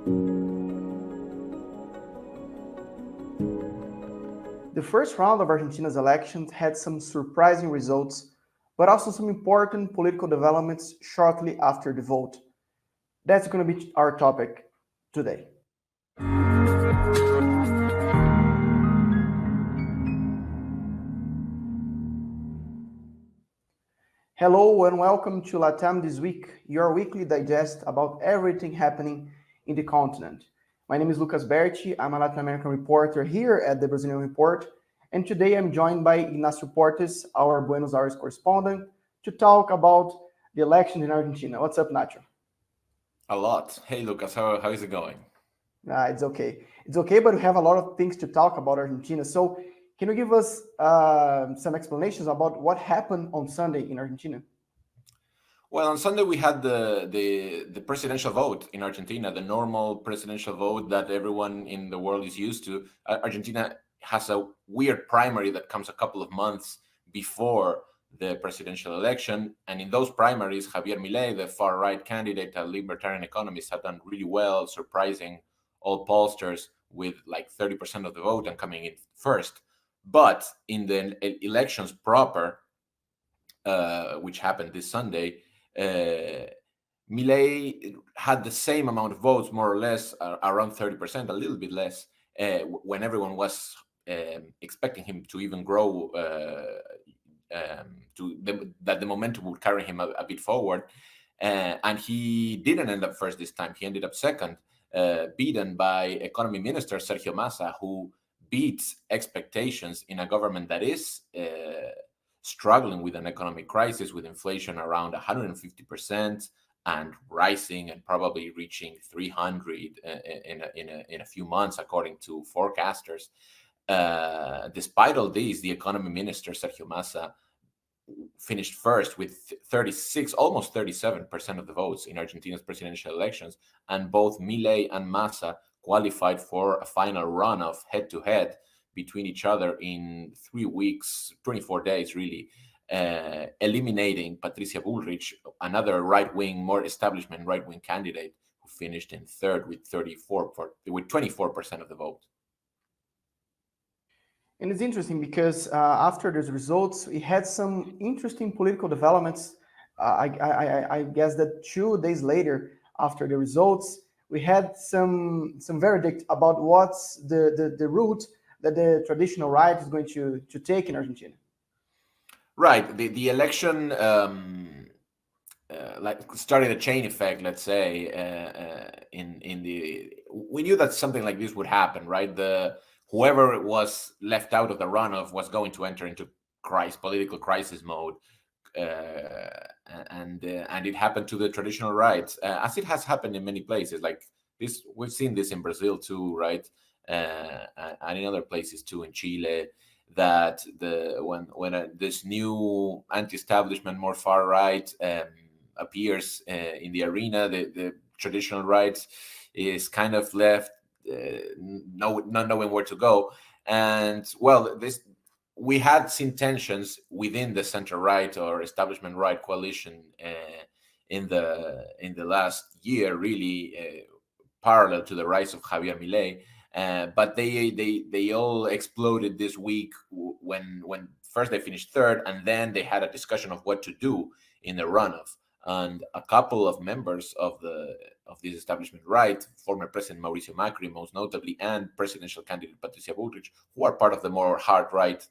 The first round of Argentina's elections had some surprising results, but also some important political developments shortly after the vote. That's going to be our topic today. Hello and welcome to LATAM This Week, your weekly digest about everything happening in the continent. My name is Berti. I'm a Latin American reporter here at the Brazilian Report, and today I'm joined by Ignacio Portes, our Buenos Aires correspondent, to talk about the election in Argentina. What's up, Nacho? A lot. Hey, Lucas, how is it going? It's okay. It's okay, but we have a lot of things to talk about Argentina. So can you give us some explanations about what happened on Sunday in Argentina? Well, on Sunday we had the presidential vote in Argentina, the normal presidential vote that everyone in the world is used to. Argentina has a weird primary that comes a couple of months before the presidential election. And in those primaries, Javier Milei, the far-right candidate, a libertarian economist, had done really well, surprising all pollsters with like 30% of the vote and coming in first. But in the elections proper, which happened this Sunday, Milei had the same amount of votes, more or less, around 30%, a little bit less, when everyone was expecting him to even grow, that the momentum would carry him a bit forward. And he didn't end up first this time. He ended up second, beaten by Economy Minister Sergio Massa, who beats expectations in a government that is struggling with an economic crisis, with inflation around 150% and rising and probably reaching 300 in a few months, according to forecasters. Despite all these, the economy minister, Sergio Massa, finished first with 36, almost 37% of the votes in Argentina's presidential elections. And both Milei and Massa qualified for a final runoff head-to-head between each other in 3 weeks, 24 days, really, eliminating Patricia Bullrich, another right-wing, more establishment right-wing candidate, who finished in third with 24% of the vote. And it's interesting because after those results, we had some interesting political developments. I guess that 2 days later, after the results, we had some verdict about what's the route that the traditional right is going to take in Argentina. Right. The election like started a chain effect, let's say, we knew that something like this would happen, right? Whoever was left out of the runoff was going to enter into political crisis mode. And it happened to the traditional right, as it has happened in many places. Like this, we've seen this in Brazil too, right? And in other places too, in Chile, that when this new anti-establishment, more far right appears in the arena, the traditional right is kind of left not knowing where to go. And well, we had seen tensions within the center right or establishment right coalition in the last year, really parallel to the rise of Javier Milei. But they all exploded this week when first they finished third, and then they had a discussion of what to do in the runoff. And a couple of members of this establishment right, former President Mauricio Macri, most notably, and presidential candidate Patricia Bullrich, who are part of the more hard right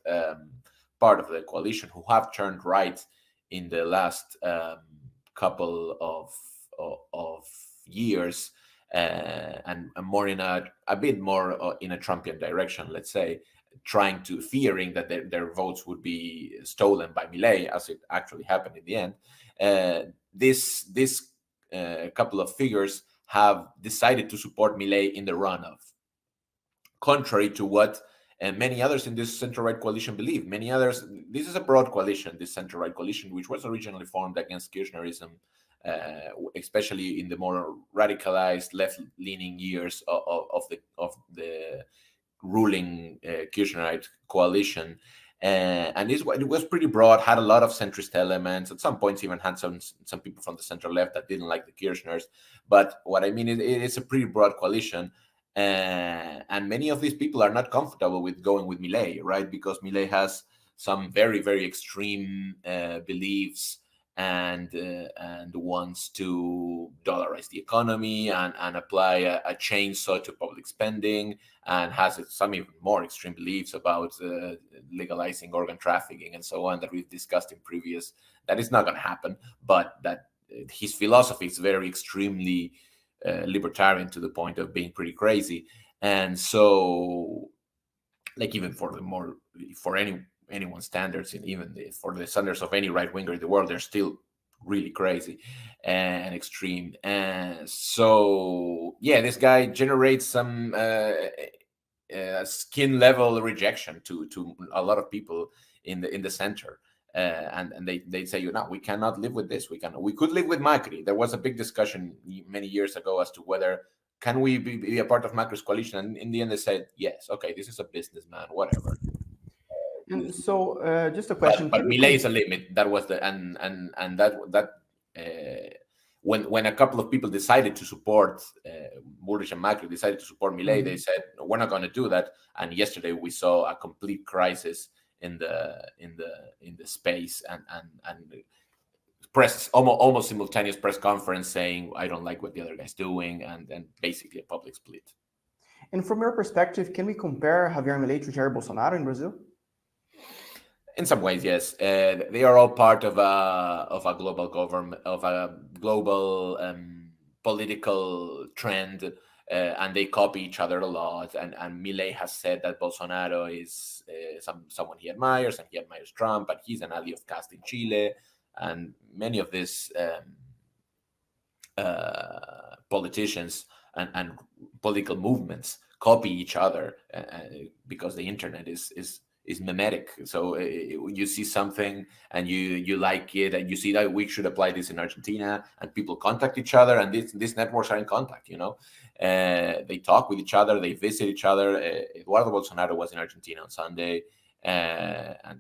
part of the coalition, who have turned right in the last couple of years, and more in a bit more in a Trumpian direction, let's say, fearing that their votes would be stolen by Milei, as it actually happened in the end. This couple of figures have decided to support Milei in the runoff, contrary to what many others in this center-right coalition believe. Many others, this is a broad coalition, this center-right coalition, which was originally formed against Kirchnerism, especially in the more radicalized, left-leaning years of the ruling Kirchnerite coalition. And it was pretty broad, had a lot of centrist elements. At some points, even had some people from the center left that didn't like the Kirchners. But what I mean is, it's a pretty broad coalition. And many of these people are not comfortable with going with Milei, right? Because Milei has some very, very extreme beliefs and wants to dollarize the economy and apply a chainsaw to public spending, and has some even more extreme beliefs about legalizing organ trafficking and so on that we've discussed in previous. That is not going to happen, but that his philosophy is very extremely libertarian to the point of being pretty crazy. And so, like, even for anyone's standards, and even for the standards of any right winger in the world, they're still really crazy and extreme. And so, yeah, this guy generates some skin level rejection to a lot of people in the center. And they say, no, we cannot live with this. We could live with Macri. There was a big discussion many years ago as to whether can we be a part of Macri's coalition, and in the end they said yes. Okay, this is a businessman, whatever. And so, just a question. But Milei is a limit. That was when a couple of people decided to support Bullrich and Macri, decided to support Milei, they said, no, we're not going to do that. And yesterday we saw a complete crisis in the space, and press almost simultaneous press conference saying, I don't like what the other guy's doing, and basically a public split. And from your perspective, can we compare Javier Milei to Jair Bolsonaro in Brazil? In some ways, yes. They are all part of a global government, of a global political trend, and they copy each other a lot. And Milei has said that Bolsonaro is someone he admires, and he admires Trump, but he's an ally of caste in Chile. And many of these politicians and political movements copy each other because the internet is mimetic. So you see something and you like it, and you see that we should apply this in Argentina, and people contact each other, and these networks are in contact. They talk with each other, they visit each other. Eduardo Bolsonaro was in Argentina on Sunday, and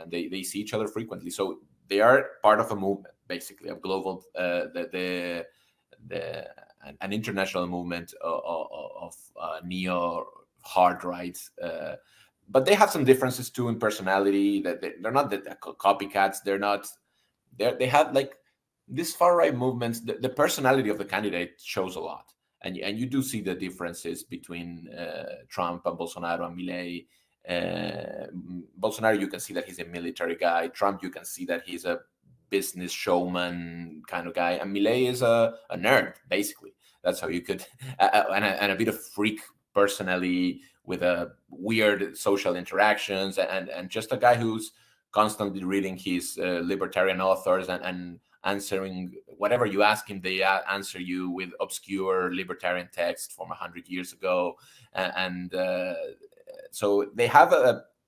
they see each other frequently. So they are part of a movement, basically, of global an international movement of neo hard right. But they have some differences too in personality. That they're not the copycats. They have like these far right movements. The personality of the candidate shows a lot, and you do see the differences between Trump and Bolsonaro and Milei. Bolsonaro, you can see that he's a military guy. Trump, you can see that he's a business showman kind of guy, and Milei is a nerd, basically. That's how you could, and a bit of freak personally, with a weird social interactions, and just a guy who's constantly reading his libertarian authors and answering whatever you ask him. They answer you with obscure libertarian text from 100 years ago, and so they have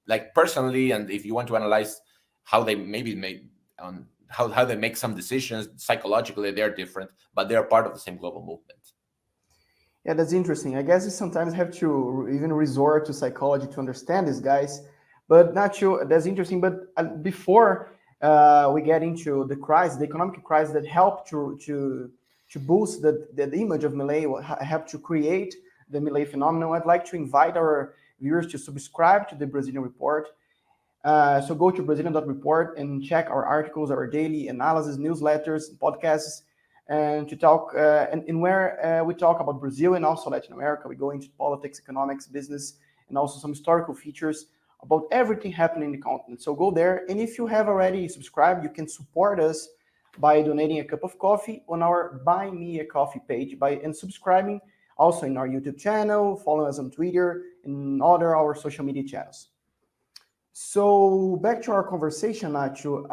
like personally, and if you want to analyze how they maybe made on how they make some decisions psychologically, they're different, but they're part of the same global movement. Yeah, that's interesting. I guess you sometimes have to even resort to psychology to understand these guys, but not sure. That's interesting. But before we get into the crisis, the economic crisis that helped to boost the image of Milei, helped to create the Milei phenomenon, I'd like to invite our viewers to subscribe to the Brazilian Report. So go to Brazilian.report and check our articles, our daily analysis, newsletters, podcasts, and to talk and where we talk about Brazil and also Latin America. We go into politics, economics, business, and also some historical features about everything happening in the continent. So go there, and if you have already subscribed, you can support us by donating a cup of coffee on our Buy Me a Coffee page and subscribing also in our YouTube channel, follow us on Twitter and other our social media channels. So back to our conversation, Nacho.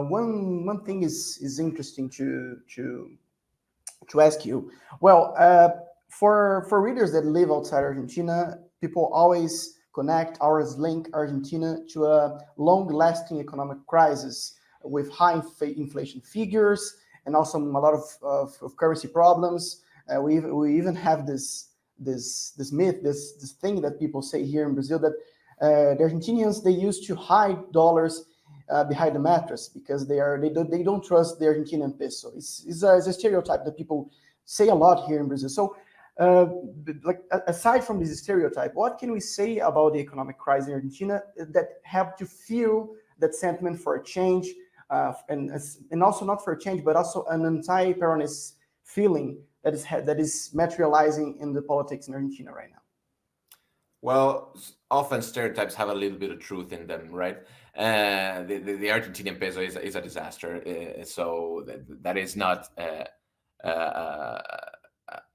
One thing is interesting to ask you. Well, for readers that live outside Argentina, people always connect or link Argentina to a long-lasting economic crisis with high inflation figures and also a lot of currency problems. We even have this myth, this thing that people say here in Brazil, that The Argentinians, they used to hide dollars behind the mattress because they don't trust the Argentinian peso. It's a stereotype that people say a lot here in Brazil. So, like aside from this stereotype, what can we say about the economic crisis in Argentina that helped you feel that sentiment for a change, and also not for a change, but also an anti-Peronist feeling that is materializing in the politics in Argentina right now? Well, often stereotypes have a little bit of truth in them, right? The Argentinian peso is a disaster, so that is not an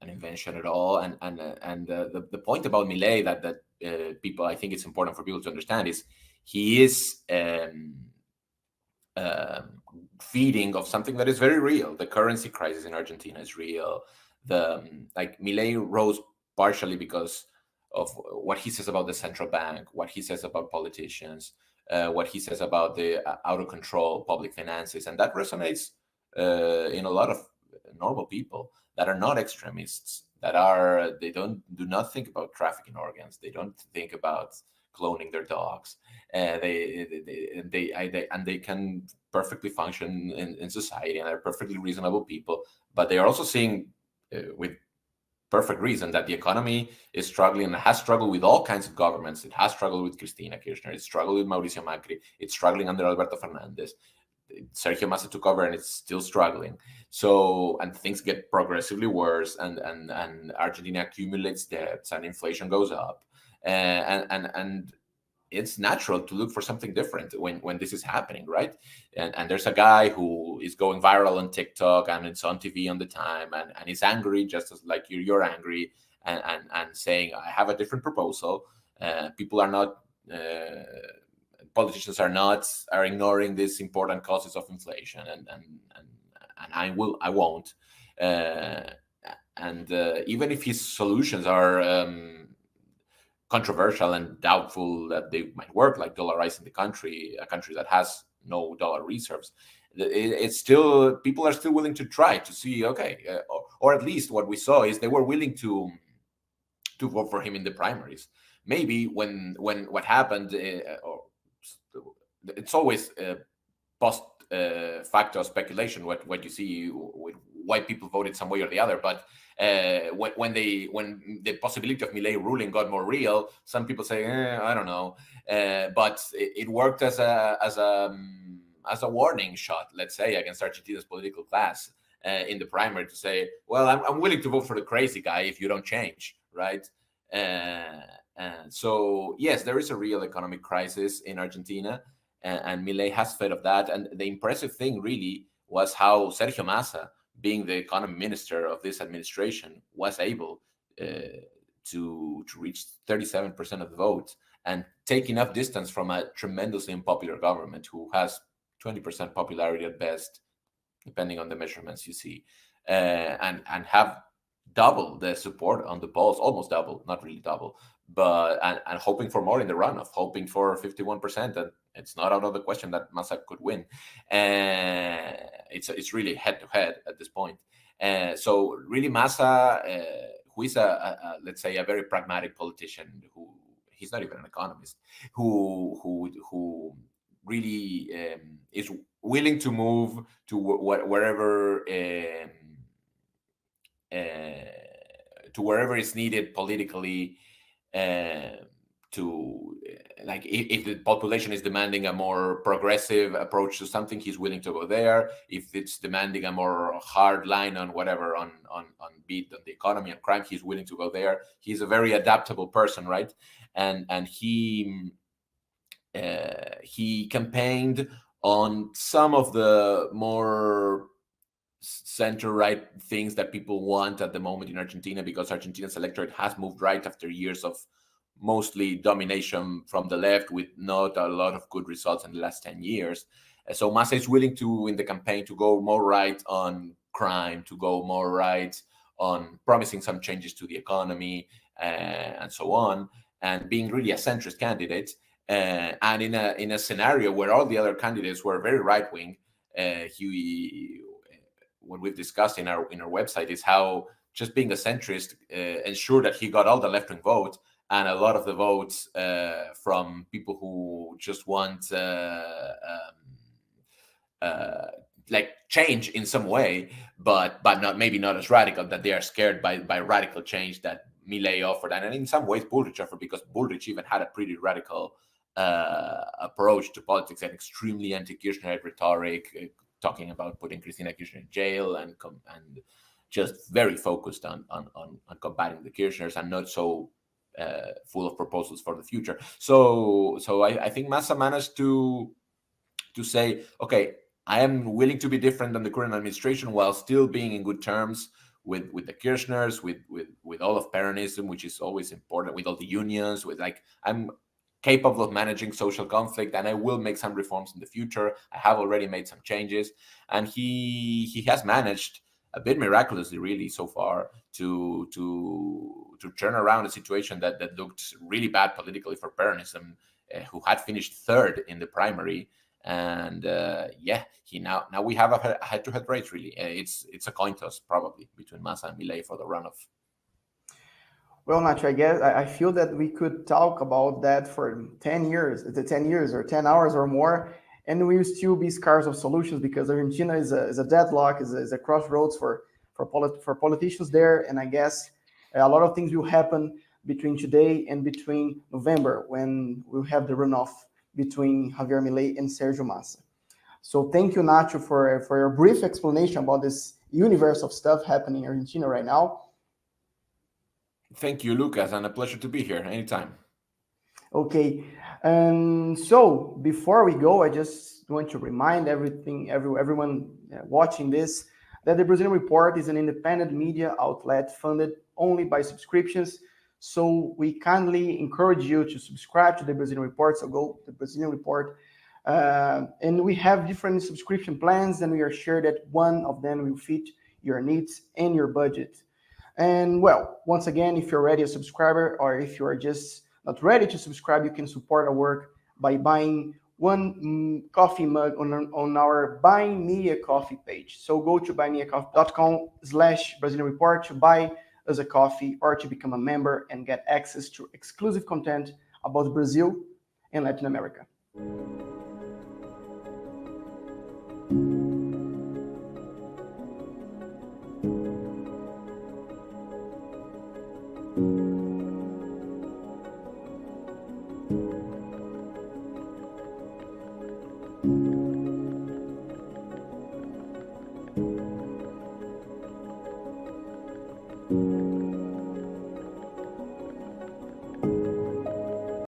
invention at all. And the point about Milei that people, I think it's important for people to understand, is he is feeding of something that is very real. The currency crisis in Argentina is real. Like Milei rose partially because of what he says about the central bank, what he says about politicians, what he says about the out of control public finances, and that resonates in a lot of normal people that are not extremists. They do not think about trafficking organs. They don't think about cloning their dogs. They can perfectly function in society, and they're perfectly reasonable people. But they are also seeing with perfect reason that the economy is struggling and has struggled with all kinds of governments. It has struggled with Cristina Kirchner. It's struggled with Mauricio Macri. It's struggling under Alberto Fernandez. Sergio Massa took over and it's still struggling. So, and things get progressively worse, and Argentina accumulates debts and inflation goes up. And it's natural to look for something different when this is happening, right? And there's a guy who is going viral on TikTok and it's on TV on the time, and he's angry just as like you're angry, and saying, I have a different proposal. People are not politicians are ignoring these important causes of inflation, and I won't. Even if his solutions are controversial and doubtful that they might work, like dollarizing the country, a country that has no dollar reserves, it's still, people are still willing to try to see, okay, or at least what we saw is they were willing to vote for him in the primaries. Maybe when what happened, it's always post facto speculation what you see with why people voted some way or the other, but when the possibility of Milei ruling got more real, some people say, I don't know, but it worked as a warning shot, let's say, against Argentina's political class in the primary, to say, well, I'm willing to vote for the crazy guy if you don't change, right? So yes, there is a real economic crisis in Argentina, and Milei has fed of that. And the impressive thing really was how Sergio Massa, being the economy minister of this administration, was able to reach 37% of the vote and take enough distance from a tremendously unpopular government who has 20% popularity at best, depending on the measurements you see, and have double the support on the polls, almost double, not really double, but and hoping for more in the runoff, hoping for 51%. And it's not out of the question that Massa could win. It's really head to head at this point. So really Massa, who is let's say a very pragmatic politician, who he's not even an economist, who really is willing to move to wherever is needed politically, to like if the population is demanding a more progressive approach to something, he's willing to go there. If it's demanding a more hard line on whatever, on beat on the economy and crime, he's willing to go there. He's a very adaptable person, right? And he campaigned on some of the more center-right things that people want at the moment in Argentina, because Argentina's electorate has moved right after years of mostly domination from the left, with not a lot of good results in the last 10 years. So Massa is willing to, in the campaign, to go more right on crime, to go more right on promising some changes to the economy, and so on, and being really a centrist candidate. And in a scenario where all the other candidates were very right-wing, what we've discussed in our website is how just being a centrist ensured that he got all the left-wing votes and a lot of the votes from people who just want like change in some way, but not, maybe not as radical, that they are scared by radical change that Milei offered, and in some ways Bullrich offered, because Bullrich even had a pretty radical approach to politics and extremely anti-Kirchner rhetoric, talking about putting Christina Kirchner in jail, and just very focused on combating the Kirchners, and not so full of proposals for the future. So I think Massa managed to say, okay, I am willing to be different than the current administration while still being in good terms with the Kirchners, with all of Peronism, which is always important, with all the unions, with like, I'm capable of managing social conflict, and I will make some reforms in the future. I have already made some changes, and he has managed a bit miraculously, really, so far, to turn around a situation that looked really bad politically for Peronism, who had finished third in the primary. And he now we have a head-to-head race, really. It's a coin toss, probably, between Massa and Milei for the runoff. Well, Nacho, I guess I feel that we could talk about that for 10 years, 10 years or 10 hours or more, and we will still be scarce of solutions, because Argentina is a deadlock, is a crossroads for politicians there. And I guess a lot of things will happen between today and between November, when we'll have the runoff between Javier Milei and Sergio Massa. So thank you, Nacho, for your brief explanation about this universe of stuff happening in Argentina right now. Thank you, Lucas, and a pleasure to be here anytime. Okay, and so before we go, I just want to remind everyone watching this, that the Brazilian Report is an independent media outlet funded only by subscriptions. So we kindly encourage you to subscribe to the Brazilian Report. So go to the Brazilian Report. And we have different subscription plans, and we are sure that one of them will fit your needs and your budget. And well, once again, if you're already a subscriber, or if you're just not ready to subscribe, you can support our work by buying one coffee mug on our Buying Me a Coffee page. So go to buymeacoffee.com/Brazilian Report to buy us a coffee, or to become a member and get access to exclusive content about Brazil and Latin America.